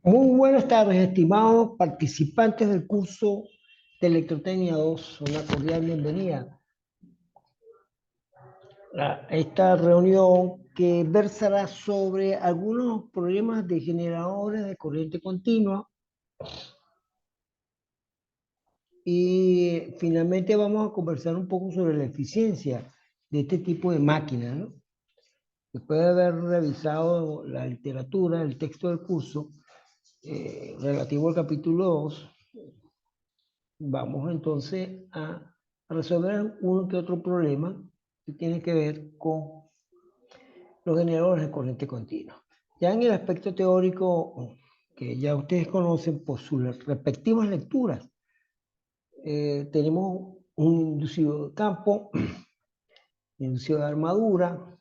Muy buenas tardes, estimados participantes del curso de Electrotecnia 2. Una cordial bienvenida a esta reunión que versará sobre algunos problemas de generadores de corriente continua y finalmente vamos a conversar un poco sobre la eficiencia de este tipo de máquinas, ¿no? Después de haber revisado la literatura, el texto del curso relativo al capítulo 2, vamos entonces a resolver uno que otro problema que tiene que ver con los generadores de corriente continua. Ya en el aspecto teórico, que ya ustedes conocen por sus respectivas lecturas, tenemos un inducido de campo, inducido de armadura.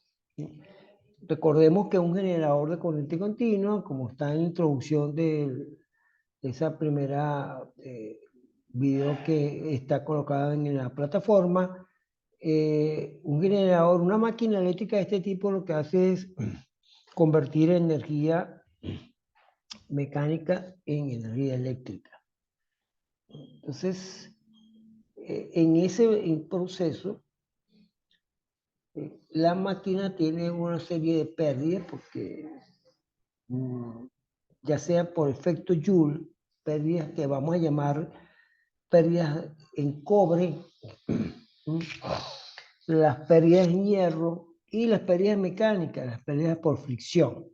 Recordemos que un generador de corriente continua, como está en la introducción de esa primera video que está colocada en la plataforma, un generador, una máquina eléctrica de este tipo lo que hace es convertir energía mecánica en energía eléctrica. Entonces, en ese proceso, la máquina tiene una serie de pérdidas porque ya sea por efecto Joule, pérdidas que vamos a llamar pérdidas en cobre, las pérdidas en hierro y las pérdidas mecánicas, las pérdidas por fricción.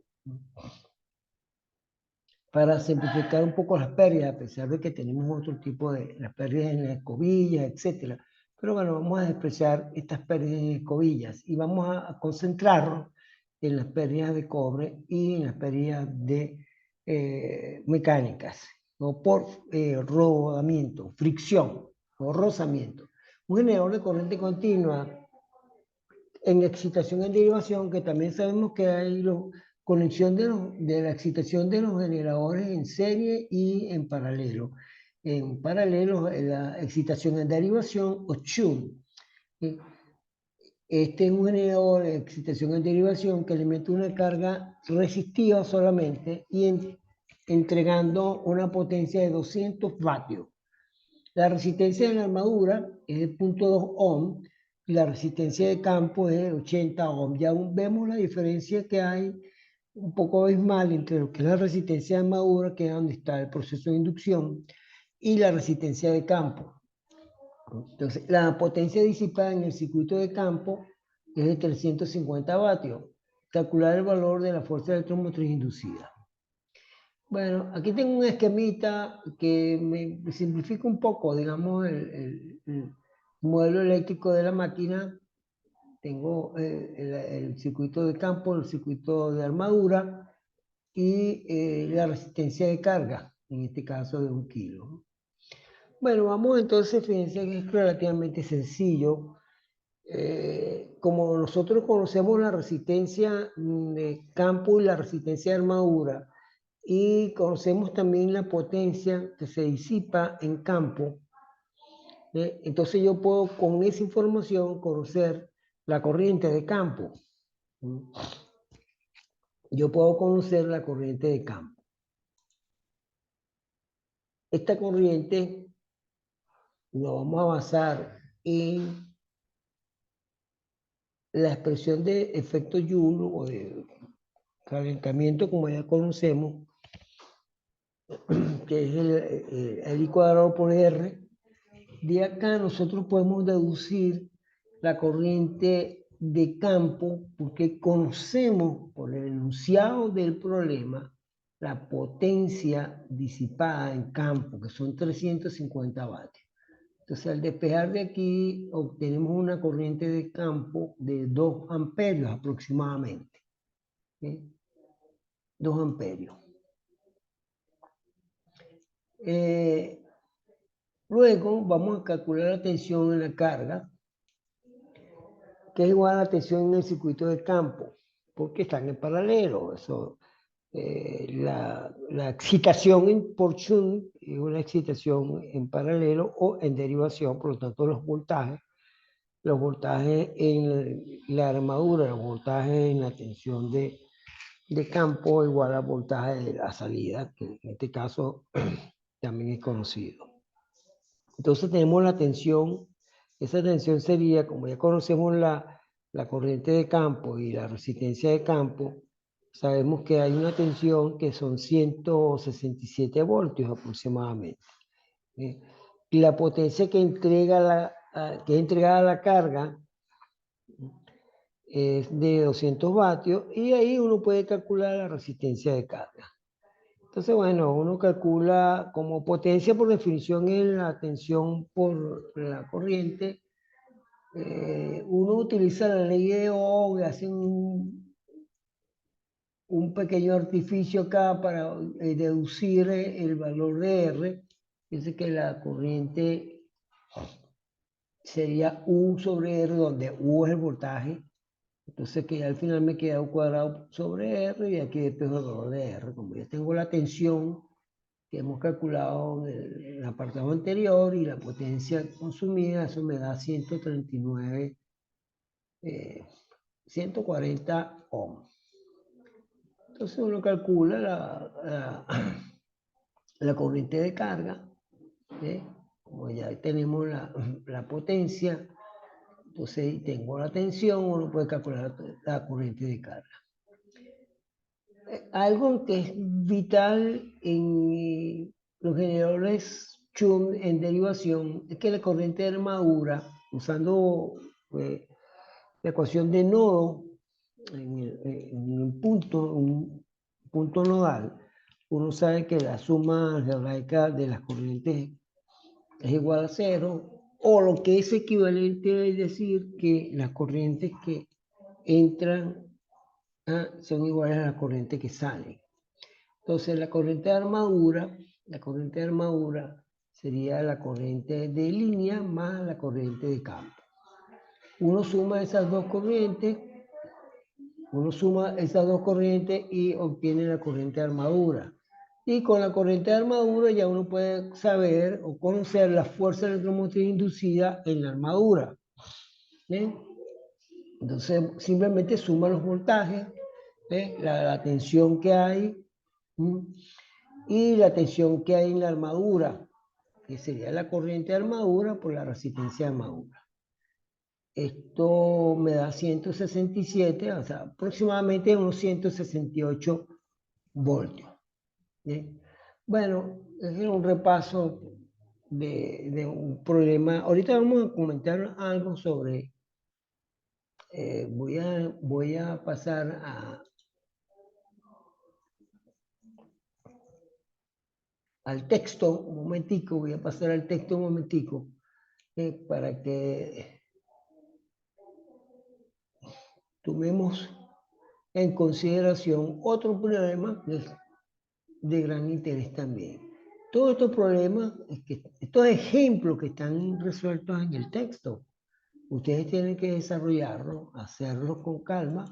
Para simplificar un poco las pérdidas, a pesar de que tenemos otro tipo de las pérdidas en las escobillas, etc. Pero bueno, vamos a despreciar estas pérdidas en escobillas y vamos a concentrarnos en las pérdidas de cobre y en las pérdidas de mecánicas, o por rodamiento, fricción o rozamiento. Un generador de corriente continua en excitación en derivación, que también sabemos que hay conexión de la excitación de los generadores en serie y en paralelo. En paralelo, la excitación en derivación o shunt. Este es un generador de excitación en derivación que alimenta una carga resistiva solamente y entregando una potencia de 200 vatios. La resistencia de la armadura es de 0.2 ohm y la resistencia de campo es de 80 ohm. Ya vemos la diferencia que hay un poco abismal entre lo que es la resistencia de armadura, que es donde está el proceso de inducción, y la resistencia de campo. Entonces, la potencia disipada en el circuito de campo es de 350 vatios. Calcular el valor de la fuerza electromotriz inducida. Bueno, aquí tengo un esquemita que me simplifica un poco, digamos, el modelo eléctrico de la máquina. Tengo el circuito de campo, el circuito de armadura y la resistencia de carga, en este caso de 1 kilo. Bueno, vamos entonces, fíjense que es relativamente sencillo. Como nosotros conocemos la resistencia de campo y la resistencia de armadura, y conocemos también la potencia que se disipa en campo, entonces yo puedo con esa información conocer la corriente de campo. Yo puedo conocer la corriente de campo. Esta corriente lo vamos a basar en la expresión de efecto Joule o de calentamiento, como ya conocemos, que es el I cuadrado por R. De acá nosotros podemos deducir la corriente de campo porque conocemos por el enunciado del problema la potencia disipada en campo, que son 350 vatios. Entonces, al despejar de aquí, obtenemos una corriente de campo de 2 amperios aproximadamente. ¿Sí? 2 amperios. Luego vamos a calcular la tensión en la carga, que es igual a la tensión en el circuito de campo, porque están en paralelo. Eso la excitación por shunt es una excitación en paralelo o en derivación, por lo tanto los voltajes en la armadura, los voltajes en la tensión de campo igual al voltaje de la salida, que en este caso también es conocido. Entonces tenemos la tensión, esa tensión sería, como ya conocemos la corriente de campo y la resistencia de campo, sabemos que hay una tensión que son 167 voltios aproximadamente. Y la potencia que que es entregada a la carga es de 200 vatios y ahí uno puede calcular la resistencia de carga. Entonces, bueno, uno calcula como potencia por definición en la tensión por la corriente. Uno utiliza la ley de Ohm, hace un pequeño artificio acá para deducir el valor de R. Dice que la corriente sería U sobre R, donde U es el voltaje. Entonces que al final me queda U cuadrado sobre R y aquí despejo el valor de R. Como ya tengo la tensión que hemos calculado en el apartado anterior y la potencia consumida, eso me da 139, 140 ohms. Entonces uno calcula la corriente de carga, ¿eh? Como ya tenemos la potencia, entonces tengo la tensión, uno puede calcular la corriente de carga. Algo que es vital en los generadores Shunt en derivación es que la corriente de armadura, usando la ecuación de nodo en un punto nodal, uno sabe que la suma algebraica de las corrientes es igual a cero, o lo que es equivalente es decir que las corrientes que entran son iguales a las corrientes que salen. Entonces la corriente de armadura sería la corriente de línea más la corriente de campo. Uno suma esas dos corrientes y obtiene la corriente de armadura. Y con la corriente de armadura ya uno puede saber o conocer la fuerza electromotriz inducida en la armadura. ¿Bien? Entonces simplemente suma los voltajes, la tensión que hay y la tensión que hay en la armadura, que sería la corriente de armadura por la resistencia de armadura. Esto me da 167, o sea, aproximadamente unos 168 voltios. ¿Bien? Bueno, es un repaso de un problema. Ahorita vamos a comentar algo sobre, voy a pasar al texto un momentico, voy a pasar al texto un momentico, para que tomemos en consideración otro problema de gran interés también. Todos estos problemas, estos ejemplos que están resueltos en el texto, ustedes tienen que desarrollarlos, hacerlos con calma,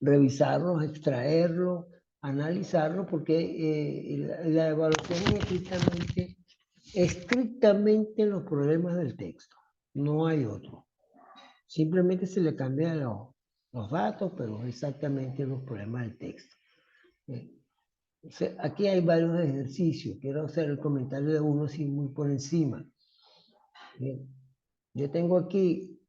revisarlos, extraerlos, analizarlos, porque la evaluación es estrictamente los problemas del texto, no hay otro. Simplemente se le cambian los datos, pero exactamente los problemas del texto. Aquí hay varios ejercicios. Quiero hacer el comentario de uno así muy por encima. Yo tengo aquí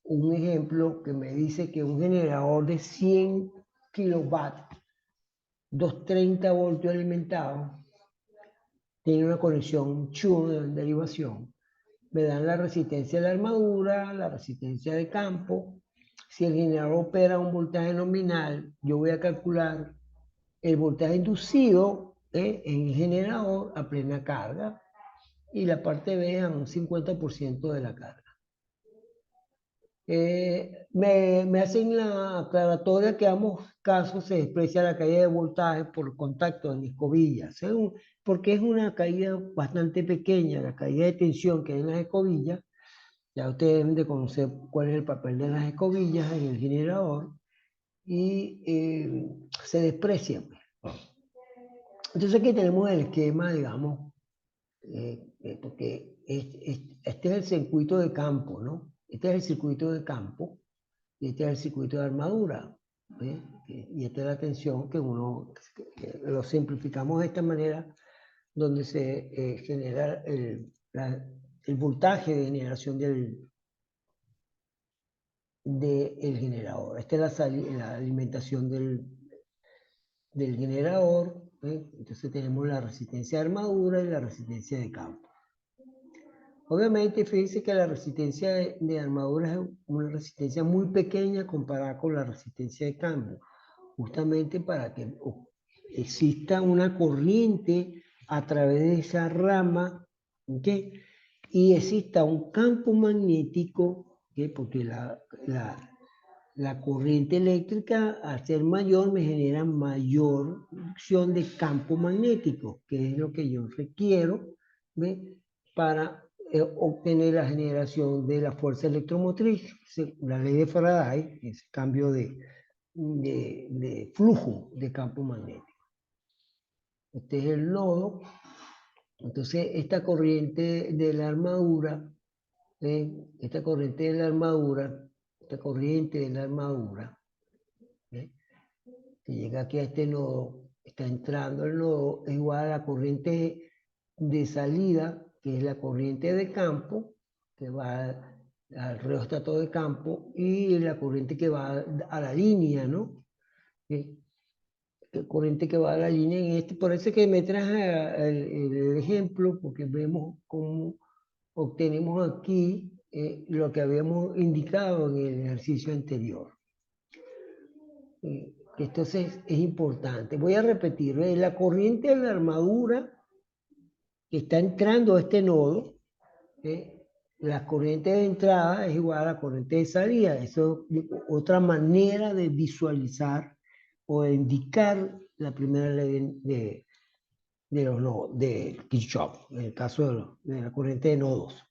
un ejemplo que me dice que un generador de 100 kilovatios, 230 voltios alimentados, tiene una conexión Shunt de derivación. Me dan la resistencia de la armadura, la resistencia de campo. Si el generador opera a un voltaje nominal, yo voy a calcular el voltaje inducido en el generador a plena carga y la parte B a un 50% de la carga. Me hacen la aclaratoria que ambos casos se desprecia la caída de voltaje por contacto en escobillas, porque es una caída bastante pequeña, la caída de tensión que hay en las escobillas. Ya ustedes deben de conocer cuál es el papel de las escobillas en el generador. y se desprecia. Entonces aquí tenemos el esquema, digamos, porque este es el circuito de campo, ¿no? Este es el circuito de campo y este es el circuito de armadura. ¿Eh? Y esta es la tensión que lo simplificamos de esta manera, donde se genera el voltaje de generación del generador. Esta es la alimentación del generador. Entonces tenemos la resistencia de armadura y la resistencia de campo. Obviamente, fíjense que la resistencia de armadura es una resistencia muy pequeña comparada con la resistencia de campo, justamente para que exista una corriente a través de esa rama, ¿okay? Y exista un campo magnético, ¿okay? Porque la corriente eléctrica, al ser mayor, me genera mayor producción de campo magnético, que es lo que yo requiero, ¿ve? Para obtener la generación de la fuerza electromotriz. La ley de Faraday, ese cambio de flujo de campo magnético. Este es el nodo. Entonces, esta corriente de la armadura, esta corriente de la armadura, que llega aquí a este nodo, está entrando al nodo, es igual a la corriente de salida, que es la corriente de campo, que va al reóstato de campo, y la corriente que va a la línea, ¿no? Corriente que va a la línea en por eso que me traje el ejemplo, porque vemos cómo obtenemos aquí lo que habíamos indicado en el ejercicio anterior. Entonces es importante. Voy a repetir, la corriente de la armadura que está entrando a este nodo, la corriente de entrada es igual a la corriente de salida. Eso es otra manera de visualizar o de indicar la primera ley de Kirchhoff, en el caso de la corriente de nodos.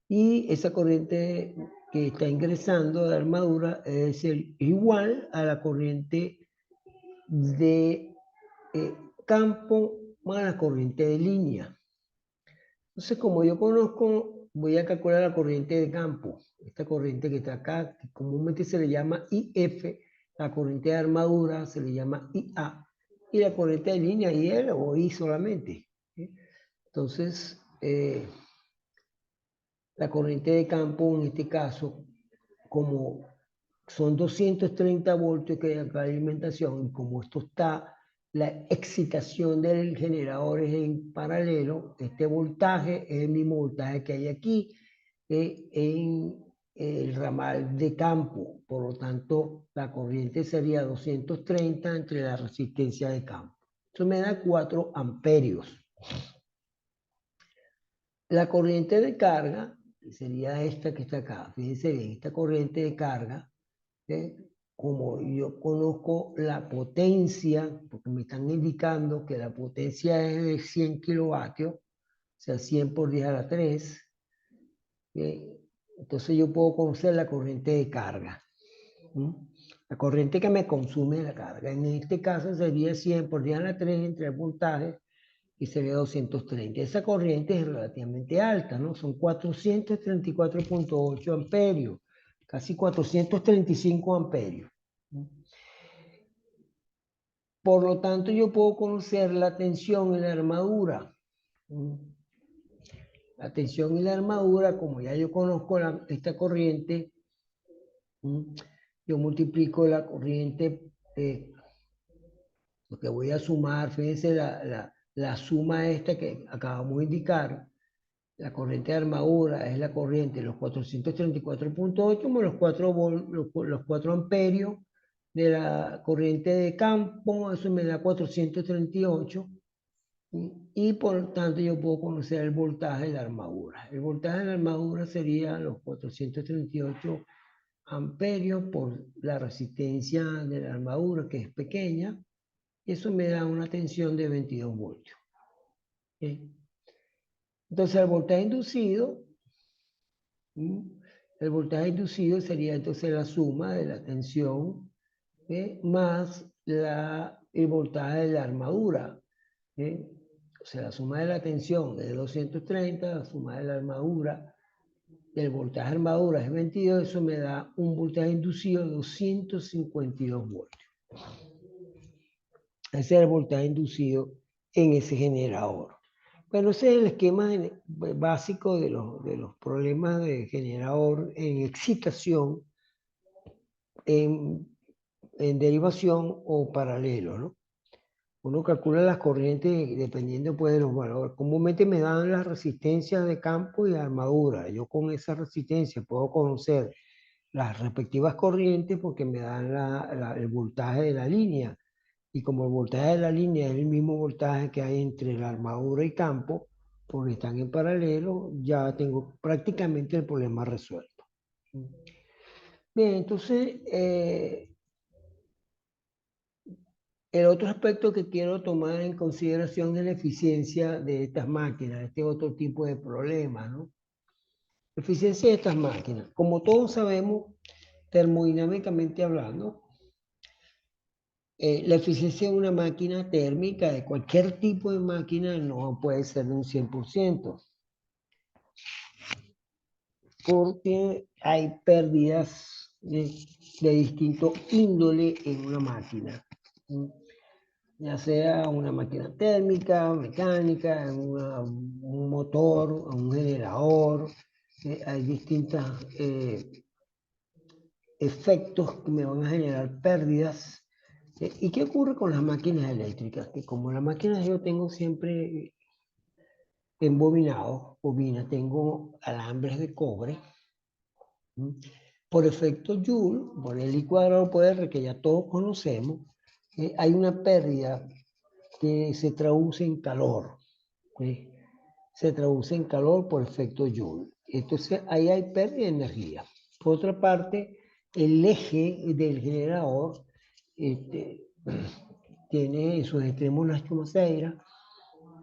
Y esa corriente que está ingresando de armadura es igual a la corriente de campo más la corriente de línea. Entonces, como yo conozco, voy a calcular la corriente de campo. Esta corriente que está acá, que comúnmente se le llama IF, la corriente de armadura se le llama IA, y la corriente de línea IL o I solamente. Entonces, la corriente de campo en este caso, como son 230 voltios que hay acá de alimentación, y como esto está, la excitación del generador es en paralelo, este voltaje es el mismo voltaje que hay aquí en el ramal de campo. Por lo tanto, la corriente sería 230 entre la resistencia de campo. Eso me da 4 amperios. La corriente de carga sería esta que está acá. Fíjense bien, esta corriente de carga, como yo conozco la potencia, porque me están indicando que la potencia es de 100 kilovatios, o sea, 100 por 10 a la 3, entonces yo puedo conocer la corriente de carga. La corriente que me consume la carga. En este caso sería 100 por 10 a la 3 entre el voltaje y sería 230. Esa corriente es relativamente alta, ¿no? Son 434.8 amperios, casi 435 amperios. Por lo tanto, yo puedo conocer la tensión en la armadura. La tensión en la armadura, como ya yo conozco esta corriente, yo multiplico la corriente, lo que voy a sumar, fíjense la suma esta que acabamos de indicar. La corriente de armadura es la corriente de los 434.8 más los 4 amperios de la corriente de campo, eso me da 438. Y por tanto yo puedo conocer el voltaje de la armadura. El voltaje de la armadura sería los 438 amperios por la resistencia de la armadura, que es pequeña. Y eso me da una tensión de 22 voltios. ¿Okay? Entonces el voltaje inducido El voltaje inducido sería entonces la suma de la tensión más el voltaje de la armadura. O sea, la suma de la tensión es de 230, la suma de la armadura, del voltaje de armadura es 22, eso me da un voltaje inducido de 252 voltios. Ese es el voltaje inducido en ese generador. Bueno, ese es el esquema básico de los problemas de generador en excitación, en derivación o paralelo, ¿no? Uno calcula las corrientes dependiendo pues de los valores. Comúnmente me dan las resistencias de campo y de armadura. Yo con esa resistencia puedo conocer las respectivas corrientes porque me dan el voltaje de la línea. Y como el voltaje de la línea es el mismo voltaje que hay entre la armadura y campo, porque están en paralelo, ya tengo prácticamente el problema resuelto. Bien, entonces, el otro aspecto que quiero tomar en consideración es la eficiencia de estas máquinas, este otro tipo de problema, ¿no? La eficiencia de estas máquinas. Como todos sabemos, termodinámicamente hablando, la eficiencia de una máquina térmica, de cualquier tipo de máquina, no puede ser de un 100%, porque hay pérdidas de distinto índole en una máquina. Ya sea una máquina térmica, mecánica, un motor, un generador, hay distintos efectos que me van a generar pérdidas. ¿Y qué ocurre con las máquinas eléctricas? Que como las máquinas yo tengo siempre bobinas, tengo alambres de cobre, por efecto Joule, por el I cuadrado por R que ya todos conocemos, hay una pérdida que se traduce en calor. ¿Sí? Se traduce en calor por efecto Joule. Entonces ahí hay pérdida de energía. Por otra parte, el eje del generador tiene en sus extremos unas chumaceiras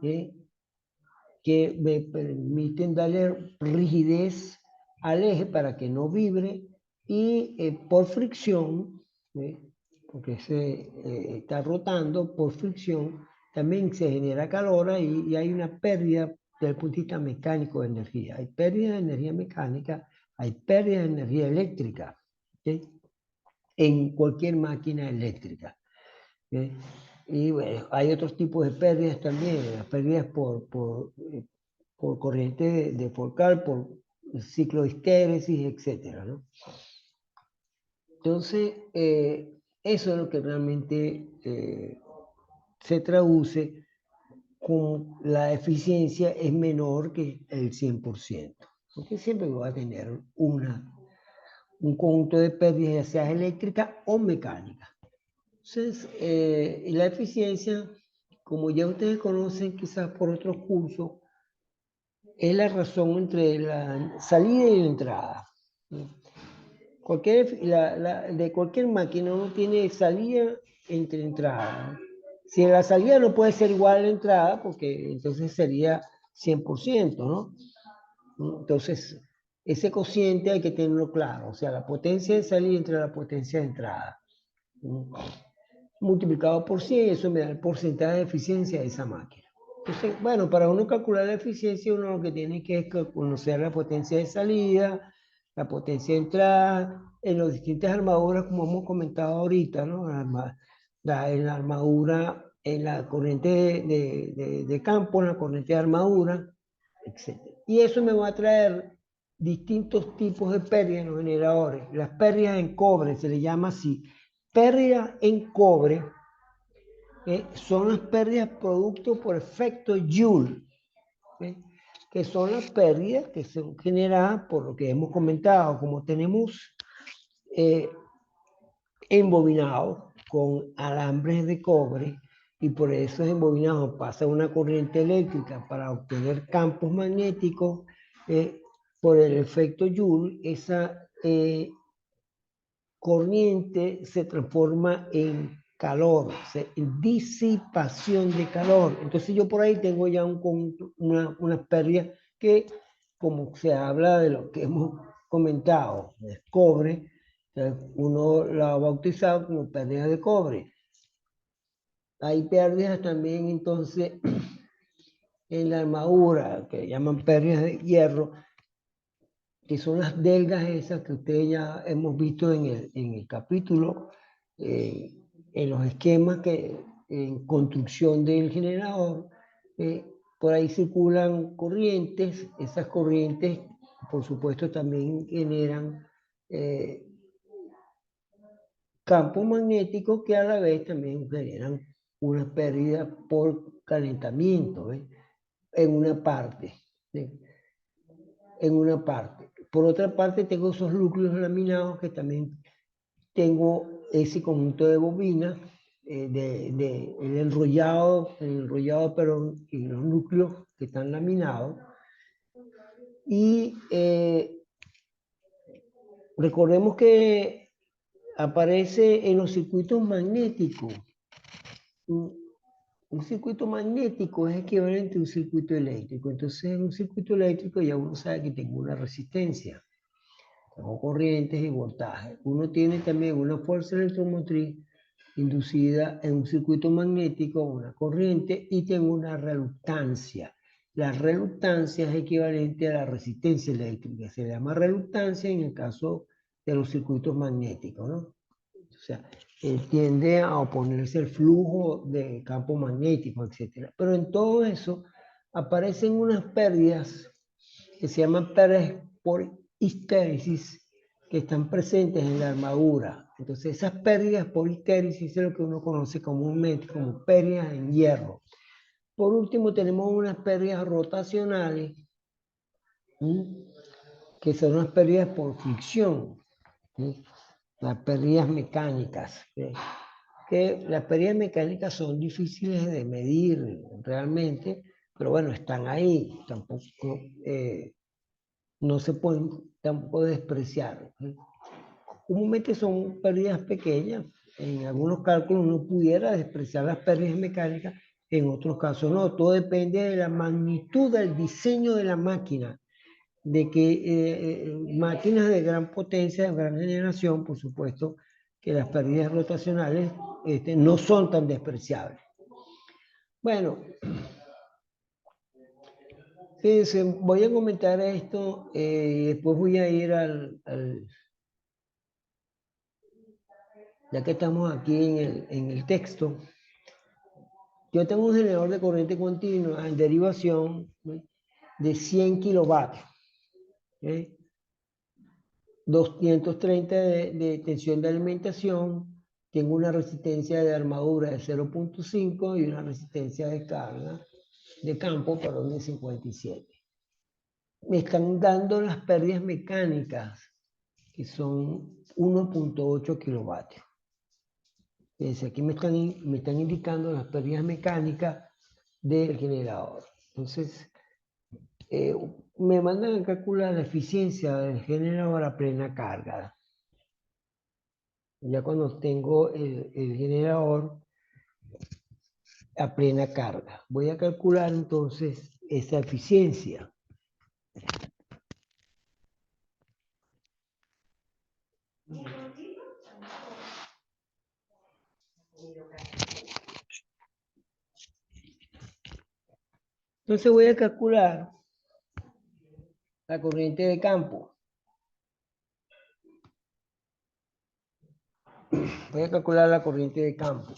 que me permiten darle rigidez al eje para que no vibre y por fricción, porque está rotando por fricción, también se genera calor ahí y hay una pérdida desde el punto de vista mecánico de energía. Hay pérdida de energía mecánica, hay pérdida de energía eléctrica, ¿sí? En cualquier máquina eléctrica. ¿Sí? Y bueno, hay otros tipos de pérdidas también, las pérdidas por corriente de Focal, por ciclo de histéresis, etc., ¿no? Entonces, eso es lo que realmente se traduce con la eficiencia es menor que el 100%, porque siempre va a tener un conjunto de pérdidas, ya sea eléctrica o mecánica. Entonces, la eficiencia, como ya ustedes conocen quizás por otros cursos, es la razón entre la salida y la entrada. De cualquier máquina uno tiene salida entre entradas. Si la salida no puede ser igual a la entrada, porque entonces sería 100%, ¿no? Entonces, ese cociente hay que tenerlo claro, o sea, la potencia de salida entre la potencia de entrada. Multiplicado por 100, eso me da el porcentaje de eficiencia de esa máquina. Entonces, bueno, para uno calcular la eficiencia, uno lo que tiene que es conocer la potencia de salida, la potencia de entrada, en las distintas armaduras, como hemos comentado ahorita, ¿no? En la armadura, en la corriente de campo, en la corriente de armadura, etc. Y eso me va a traer distintos tipos de pérdidas en los generadores. Las pérdidas en cobre se le llama así. Pérdidas en cobre son las pérdidas producto por efecto Joule, que son las pérdidas que son generadas por lo que hemos comentado, como tenemos embobinado con alambres de cobre y por esos embobinados pasa una corriente eléctrica para obtener campos magnéticos por el efecto Joule, esa corriente se transforma en calor, en disipación de calor. Entonces yo por ahí tengo ya unas pérdidas que, como se habla de lo que hemos comentado, es cobre, uno la ha bautizado como pérdida de cobre. Hay pérdidas también entonces en la armadura, que llaman pérdidas de hierro, que son las delgas esas que ustedes ya hemos visto en el capítulo, en los esquemas que en construcción del generador, por ahí circulan corrientes, esas corrientes por supuesto también generan campos magnéticos que a la vez también generan una pérdida por calentamiento, ¿ves? En una parte. ¿sí? En una parte. Por otra parte, tengo esos núcleos laminados que también tengo ese conjunto de bobinas, el enrollado, pero en los núcleos que están laminados. Y recordemos que aparece en los circuitos magnéticos. Un circuito magnético es equivalente a un circuito eléctrico. Entonces, en un circuito eléctrico ya uno sabe que tengo una resistencia, tengo corrientes y voltajes. Uno tiene también una fuerza electromotriz inducida en un circuito magnético, una corriente, y tengo una reluctancia. La reluctancia es equivalente a la resistencia eléctrica. Se llama reluctancia en el caso de los circuitos magnéticos, ¿no? O sea, tiende a oponerse al flujo de campo magnético, etc. Pero en todo eso aparecen unas pérdidas que se llaman pérdidas por histéresis, que están presentes en la armadura. Entonces, esas pérdidas por histéresis es lo que uno conoce comúnmente como pérdidas en hierro. Por último, tenemos unas pérdidas rotacionales, que son unas pérdidas por fricción. Las pérdidas mecánicas, que las pérdidas mecánicas son difíciles de medir realmente, pero bueno, están ahí, tampoco no se pueden tampoco despreciar. Comúnmente son pérdidas pequeñas, en algunos cálculos uno pudiera despreciar las pérdidas mecánicas, en otros casos no, todo depende de la magnitud del diseño de la máquina, de que máquinas de gran potencia, de gran generación, por supuesto, que las pérdidas rotacionales no son tan despreciables. Bueno, fíjense, voy a comentar esto y después voy a ir ya que estamos aquí en el texto. Yo tengo un generador de corriente continua en derivación, ¿sí? De 100 kilovatios. ¿Sí? 230 de tensión de alimentación, tengo una resistencia de armadura de 0.5 y una resistencia de carga, de campo, perdón, de 57. Me están dando las pérdidas mecánicas, que son 1.8 kilovatios. Aquí me están indicando las pérdidas mecánicas del generador. Entonces, me mandan a calcular la eficiencia del generador a plena carga. Ya cuando tengo el generador a plena carga. Voy a calcular entonces esa eficiencia. Entonces voy a calcular la corriente de campo. Voy a calcular la corriente de campo.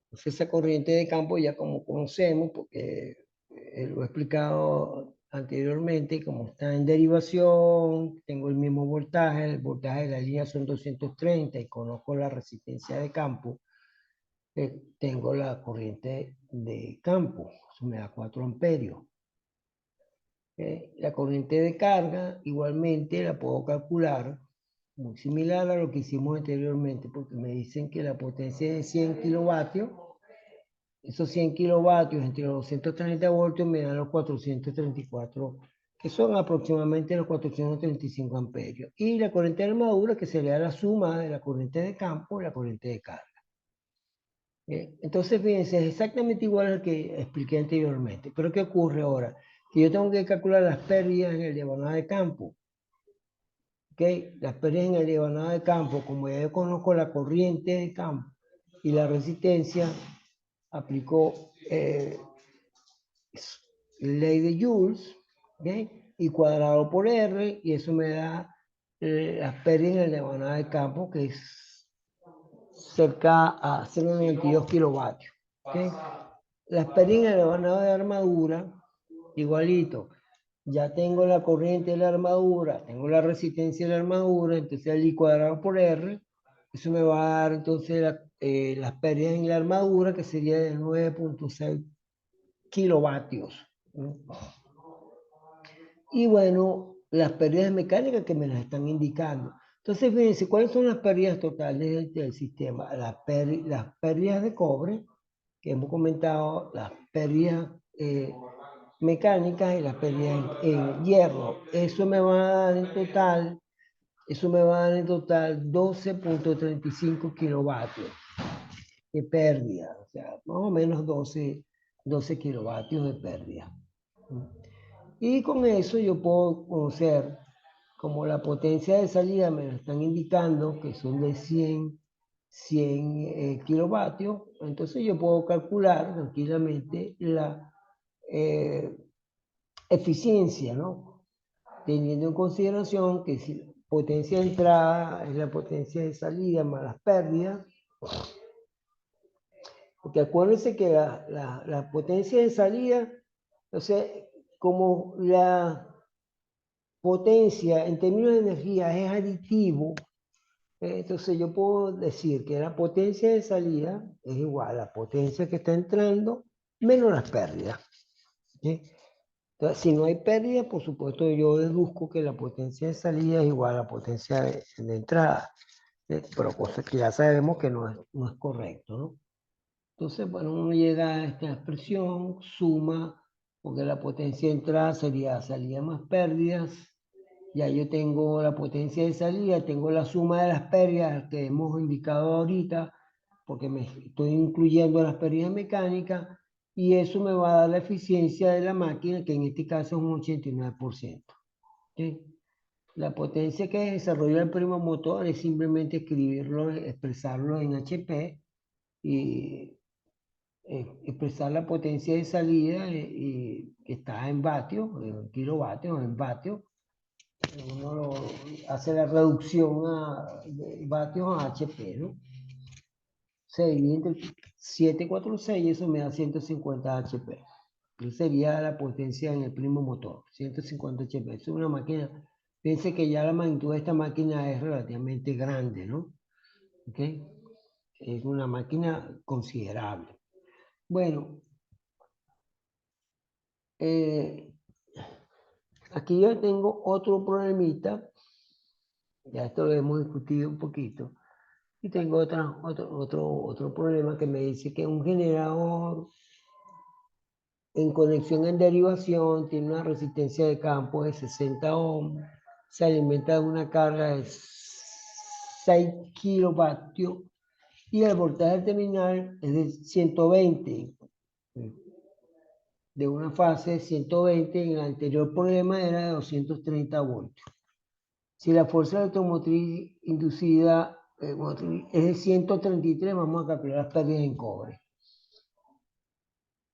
Entonces esa corriente de campo ya como conocemos, porque lo he explicado anteriormente, como está en derivación, tengo el mismo voltaje, el voltaje de la línea son 230 y conozco la resistencia de campo, tengo la corriente de campo, eso me da 4 amperios. La corriente de carga igualmente la puedo calcular, muy similar a lo que hicimos anteriormente, porque me dicen que la potencia es de 100 kilovatios. Esos 100 kilovatios entre los 230 voltios me dan los 434, que son aproximadamente los 435 amperios. Y la corriente de armadura, que sería la suma de la corriente de campo y la corriente de carga. Entonces, fíjense, es exactamente igual al que expliqué anteriormente. Pero ¿qué ocurre ahora? que yo tengo que calcular las pérdidas en el devanado de campo. ¿Ok? Las pérdidas en el devanado de campo, como ya yo conozco la corriente de campo y la resistencia, aplicó ley de Joules, ¿ok? Y cuadrado por R, y eso me da las pérdidas en el devanado de campo, que es cerca a 0,92 kilovatios. ¿Okay? Las pérdidas en el devanado de armadura, igualito. Ya tengo la corriente de la armadura, tengo la resistencia de la armadura, entonces el I cuadrado por R, eso me va a dar entonces las pérdidas en la armadura, que sería de 9,6 kilovatios. ¿No? Y bueno, las pérdidas mecánicas que me las están indicando. Entonces, fíjense, ¿cuáles son las pérdidas totales del sistema? Las pérdidas de cobre, que hemos comentado, las pérdidas mecánicas y las pérdidas en hierro. Eso me va a dar en total, 12,35 kilovatios de pérdida, o sea, más o menos 12 kilovatios de pérdida. Y con eso yo puedo conocer, como la potencia de salida me lo están indicando, que son de 100 kilovatios, entonces yo puedo calcular tranquilamente la eficiencia, ¿no? Teniendo en consideración que si la potencia de entrada es la potencia de salida más las pérdidas, porque acuérdense que la potencia de salida, o sea, como la potencia en términos de energía es aditivo, entonces yo puedo decir que la potencia de salida es igual a la potencia que está entrando menos las pérdidas. ¿Sí? Entonces, si no hay pérdida, por supuesto yo deduzco que la potencia de salida es igual a la potencia de entrada. Pero cosa que ya sabemos que no es correcto, ¿no? Entonces, bueno, uno llega a esta expresión, suma, porque la potencia de entrada sería salida más pérdidas. Ya yo tengo la potencia de salida, tengo la suma de las pérdidas que hemos indicado ahorita, porque me estoy incluyendo las pérdidas mecánicas, y eso me va a dar la eficiencia de la máquina, que en este caso es un 89%. ¿Sí? La potencia que desarrolla el primo motor es simplemente escribirlo, expresarlo en HP y expresar la potencia de salida que está en vatios, en kilovatios, en vatios. Uno hace la reducción de vatios a HP, ¿no? Se divide entre 746 y eso me da 150 HP. Esa sería la potencia en el primo motor, 150 HP. Es una máquina, piense que ya la magnitud de esta máquina es relativamente grande, ¿no? ¿Ok? Es una máquina considerable. Bueno, aquí yo tengo otro problemita, ya esto lo hemos discutido un poquito, y tengo otro problema que me dice que un generador en conexión en derivación tiene una resistencia de campo de 60 ohms, se alimenta de una carga de 6 kilovatios y el voltaje terminal es de 120, de una fase de 120, en el anterior problema era de 230 voltios. Si la fuerza automotriz inducida es de 133, vamos a calcular las pérdidas en cobre.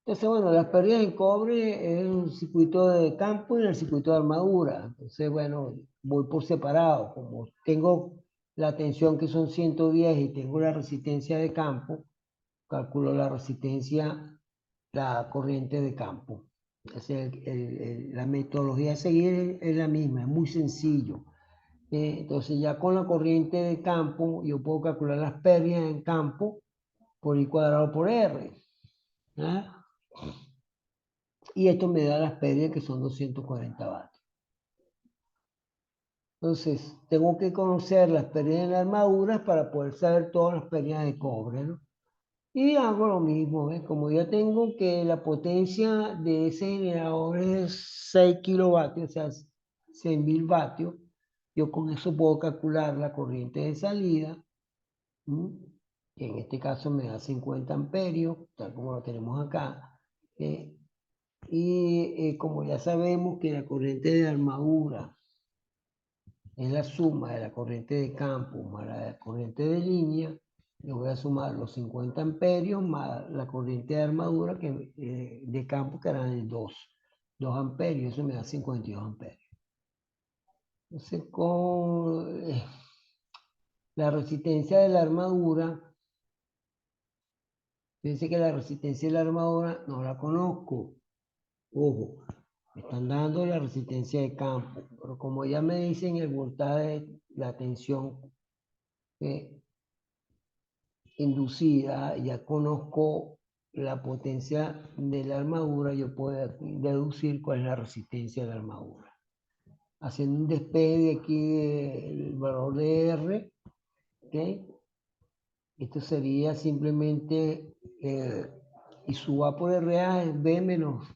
Entonces, bueno, las pérdidas en cobre es un circuito de campo y el circuito de armadura. Entonces, bueno, voy por separado. Como tengo la tensión que son 110 y tengo la resistencia de campo, calculo la resistencia, la corriente de campo. O sea, la metodología a seguir es la misma, es muy sencillo. Entonces, ya con la corriente de campo, yo puedo calcular las pérdidas en campo por I cuadrado por R. ¿Ah? Y esto me da las pérdidas que son 240 vatios. Entonces, tengo que conocer las pérdidas en las armaduras para poder saber todas las pérdidas de cobre, ¿no? Y hago lo mismo, ¿ves? Como ya tengo que la potencia de ese generador es 6 kilovatios, o sea, 100.000 vatios, yo con eso puedo calcular la corriente de salida, que en este caso me da 50 amperios, tal como lo tenemos acá. Y como ya sabemos que la corriente de armadura es la suma de la corriente de campo más la corriente de línea, le voy a sumar los 50 amperios más la corriente de armadura de campo, que eran el 2 amperios, eso me da 52 amperios. Entonces, con la resistencia de la armadura, fíjense que la resistencia de la armadura no la conozco. Ojo, me están dando la resistencia de campo, pero como ya me dicen el voltaje, la tensión inducida, ya conozco la potencia de la armadura, yo puedo deducir cuál es la resistencia de la armadura. Haciendo un despegue aquí del valor de R, ¿okay? Esto sería simplemente, y su A por RA es B menos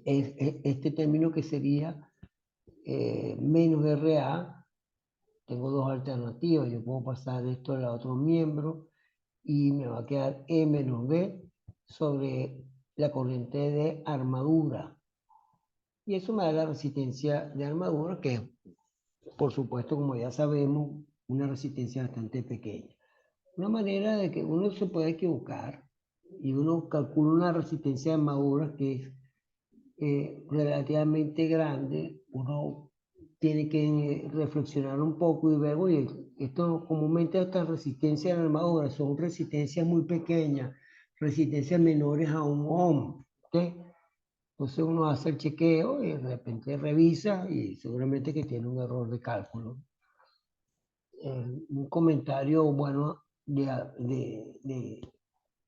este término que sería menos RA. Tengo dos alternativas, yo puedo pasar esto al otro miembro y me va a quedar E menos B sobre la corriente de armadura. Y eso me da la resistencia de armadura, que es, por supuesto, como ya sabemos, una resistencia bastante pequeña. Una manera de que uno se puede equivocar y uno calcula una resistencia de armadura que es relativamente grande, uno tiene que reflexionar un poco y ver, oye, esto comúnmente estas resistencias en armadura son resistencias muy pequeñas, resistencias menores a 1 ohm, ¿okay? Entonces uno hace el chequeo y de repente revisa y seguramente que tiene un error de cálculo. Un comentario bueno de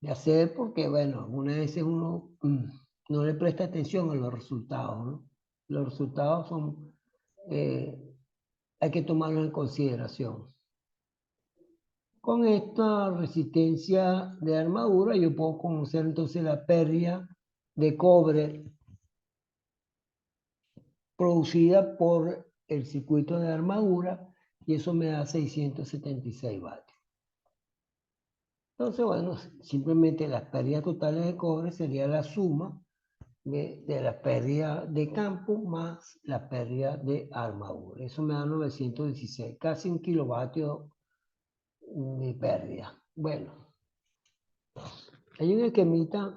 hacer porque, bueno, algunas veces uno no le presta atención a los resultados, ¿no? Los resultados son, hay que tomarlos en consideración. Con esta resistencia de armadura yo puedo conocer entonces la pérdida de cobre producida por el circuito de armadura y eso me da 676 vatios. Entonces, bueno, simplemente las pérdidas totales de cobre sería la suma de la pérdida de campo más la pérdida de armadura. Eso me da 916, casi 1 kilovatio de pérdida. Bueno, hay un esquemita,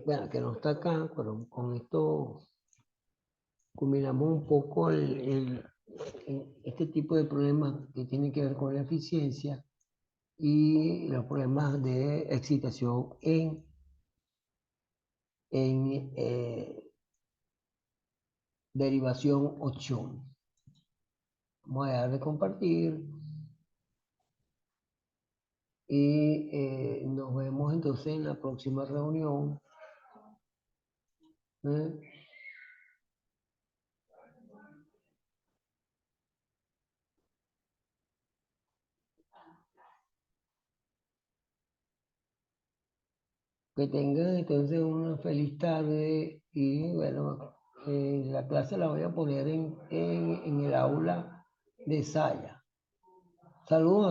bueno, que no está acá, pero con esto combinamos un poco este tipo de problemas que tienen que ver con la eficiencia y los problemas de excitación en derivación 8. Vamos a dejar de compartir y nos vemos entonces en la próxima reunión. ¿Eh? Que tengan entonces una feliz tarde y bueno, la clase la voy a poner en el aula de Saya. Saludos a todos.